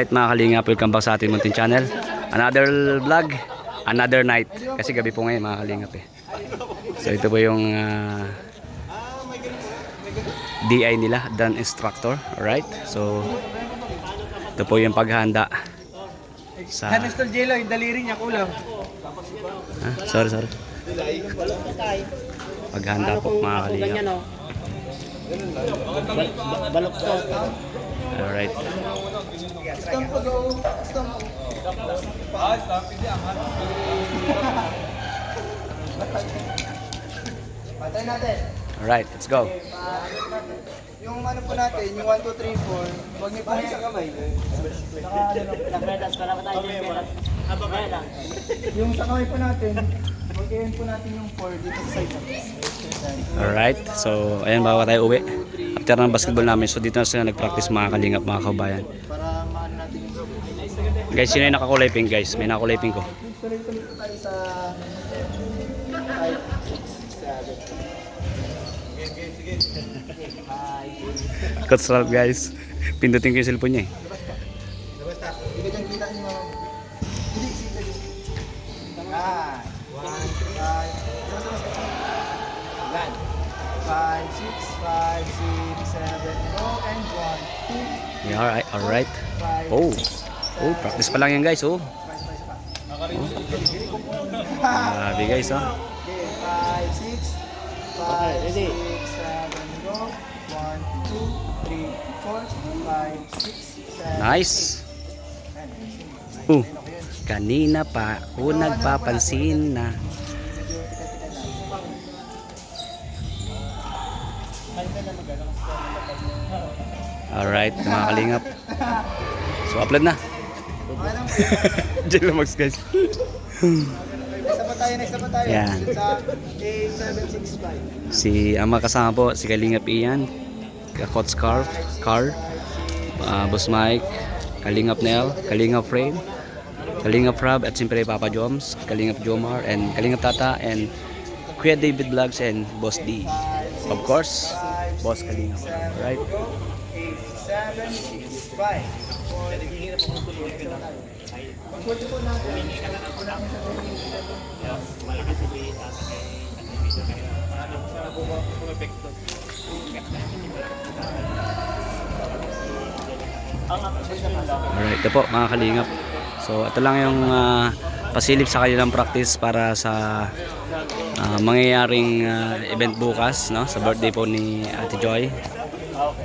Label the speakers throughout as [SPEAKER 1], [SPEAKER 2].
[SPEAKER 1] Alright mga kalingap, welcome back sa ating munting channel. Another vlog, another night. Kasi gabi po ngayon mga kalingap eh. So ito po yung DI nila, Dan Instructor. Alright, so ito po yung paghahanda sa...
[SPEAKER 2] Mr. Jello, yung daliri niya kulang.
[SPEAKER 1] Sorry. Paghahanda po mga kalingap.
[SPEAKER 2] Balok to.
[SPEAKER 1] Alright.
[SPEAKER 2] Patay natin.
[SPEAKER 1] Alright, let's go.
[SPEAKER 2] Yung ano po natin, yung 1, 2, 3, 4, huwag niyo po sa kamay. Yung sa kamay po natin, huwag po natin yung 4 dito sa side.
[SPEAKER 1] Alright, so ayan bago tayo uwi. After ng basketball namin, so dito na sila nag-practice mga kalingap, mga kabayan.
[SPEAKER 2] Para maano natin yung...
[SPEAKER 1] Guys, sino yung nakakulay pink guys? May nakakulay pink ko.
[SPEAKER 2] Tuloy-tuloy po tayo sa 5, 6, 7.
[SPEAKER 1] Coach Ralph guys. Pindutin ko yung cellphone niya eh.
[SPEAKER 2] Basta, hindi ka dyan kita nyo. Hindi, sige. 1, 5, 6, 7, go, and 1, 2,
[SPEAKER 1] Yeah, alright. Oh, practice pa lang yan guys. Oh. Grabe guys, oh.
[SPEAKER 2] okay, 5, 6, 7, go, 1, 2, 3, 4, 5, 6, 7.
[SPEAKER 1] Nice. Kanina pa ako nagpapansin na. Alright, mga kalingap. So upload na. Jello Max guys.
[SPEAKER 2] Next pa tayo.
[SPEAKER 1] Yan.
[SPEAKER 2] Sa 8765.
[SPEAKER 1] Si ang mga kasama po, si Kalingap Ian, Coach Carl, Boss Mike, Kalingap Nel, Kalingap Frame, Kalingap Rob, at siyempre Papa Joms, Kalingap Jomar, and Kalingap Tata, and Kuya David Vlogs, and Boss D. Of course, Boss Kalingap. Right?
[SPEAKER 2] 8765.
[SPEAKER 1] Alright, ito po mga kalingap. So ito lang yung pasilip sa kanilang practice para sa mangyayaring event bukas, no? Sa birthday po ni Ate Joy.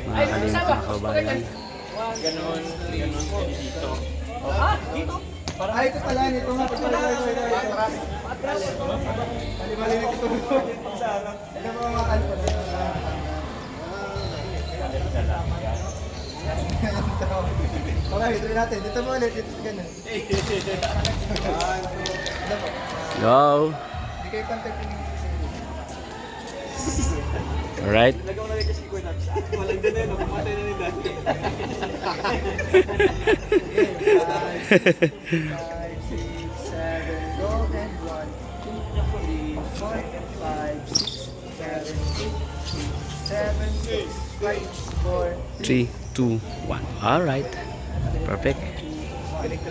[SPEAKER 1] Mga kalingap, mga kabayan.
[SPEAKER 2] Ganon dito. Ay, ito pala nito nga. Mali ito. Ito po mga kalpo. Okay, ito natin. Dito mo ulit. Dito ganun.
[SPEAKER 1] Go!
[SPEAKER 2] Hindi kayo contact yung
[SPEAKER 1] Alright.
[SPEAKER 2] walang din na pumatay na ni Dad. 5, 6, 7, go, and 1, 2, 3, 4, 5, 6, 7, 8, 7, 6, 5, 4,
[SPEAKER 1] 3, 2, 1. Alright. Perfect.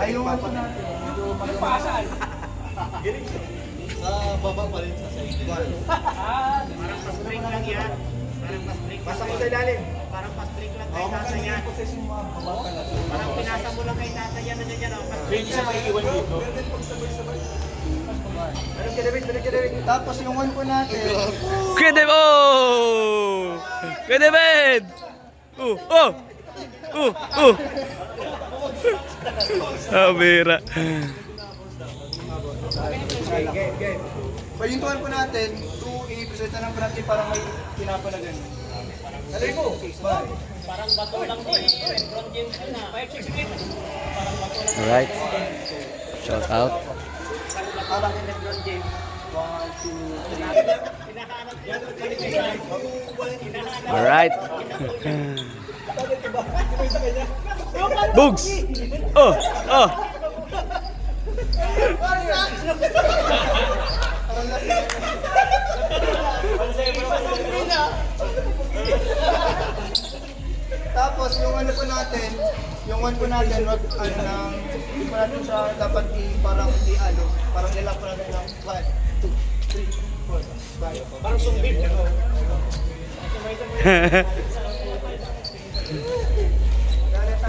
[SPEAKER 2] Ayun po natin. Sa baba pa rin sa side. Parang pa-string lang yan. Basta ko sa ilalim. Parang pa-string lang kay tata yan. Parang pinasa mo lang kay tata yan. Hindi siya maiiwan dito. Tapos yung one po natin.
[SPEAKER 1] Kuya David! Oh! Kuya David! Bira.
[SPEAKER 2] Game. Pag yung tuwan po natin, 2 i-presenta ng natin parang may pinapalagan. Dali po! Parang bato lang po eh.
[SPEAKER 1] Alright. Shout out.
[SPEAKER 2] Parang LeBron James. 1, 2, 3.
[SPEAKER 1] Alright. Bugs! Oh!
[SPEAKER 2] Tapos
[SPEAKER 3] Tapos yung ano po natin, yung one po natin, wag ano lang, hindi po natin siya dapat parang i-ano, parang ilang po natin lang 1, 2, 3, 4, 5. Parang sumbit.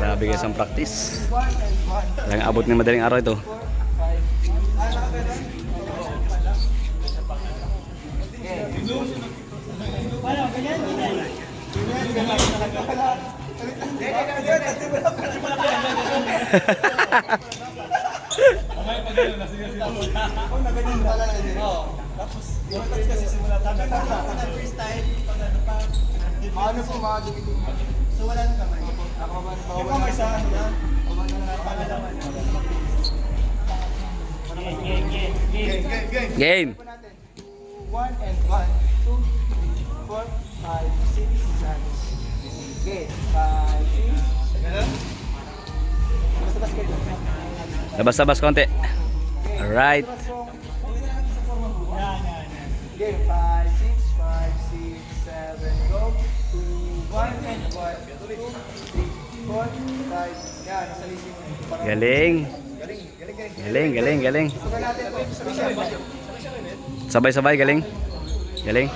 [SPEAKER 1] Grabe guys ang practice.
[SPEAKER 3] 1 and 1.
[SPEAKER 1] Talagang abot ng madaling araw ito.
[SPEAKER 3] 4, 5. Ah, nakaganon? Ano po mga dumiting? So wala nang kamay. Ako ba? Yung kamay sa ano na?
[SPEAKER 1] Game.
[SPEAKER 3] 1 and 1, 2, 4, 5, 6, 7. Okay, 5, 6. Basta basket.
[SPEAKER 1] Labas-labas konti. Alright.
[SPEAKER 3] Okay, 5, 6, 5, 6, 7, go. 2, 1 and 1, 2, 3, 4, 5. Yan, nasa lising mo.
[SPEAKER 1] Galing. Galing, galing.
[SPEAKER 3] Tugan natin po. Sabay-sabay.
[SPEAKER 1] Sabay-sabay, galing. Galing.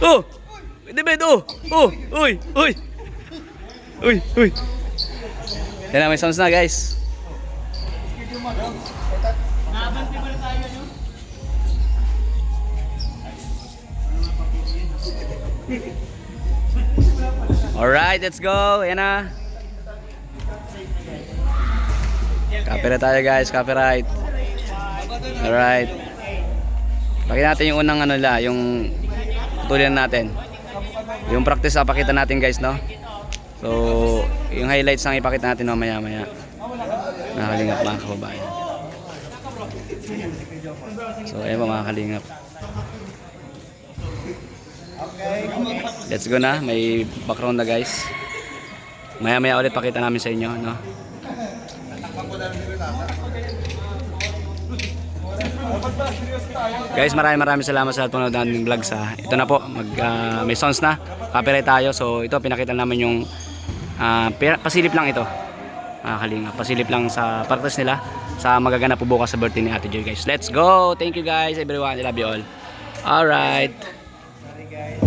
[SPEAKER 1] Oh! Pwede ba ito? Oh! Uy! Uy! Uy! Uy! Yan na, may sounds na guys. Alright, let's go. Yan na. Copyright tayo guys, copyright. Alright. Pakita natin yung unang ano nila, yung tutulian natin. Yung practice pakita natin guys, no? So, yung highlights ang ipakita natin mamaya-maya. Nakakalingap mga kababayan. So, ayun po mga kalingap. Let's go na, may background na guys. Maya-maya ulit pakita namin sa inyo, no? Guys, maraming salamat sa lahat ng nanonood ng vlog sa. Ito na po, may sounds na. Copyright tayo. So ito pinakita namin yung pasilip lang ito. Kalinga, pasilip lang sa practice nila sa magaganap po bukas sa birthday ni Ate Joy guys. Let's go. Thank you guys everyone. I love you all. All right.
[SPEAKER 3] Sorry guys.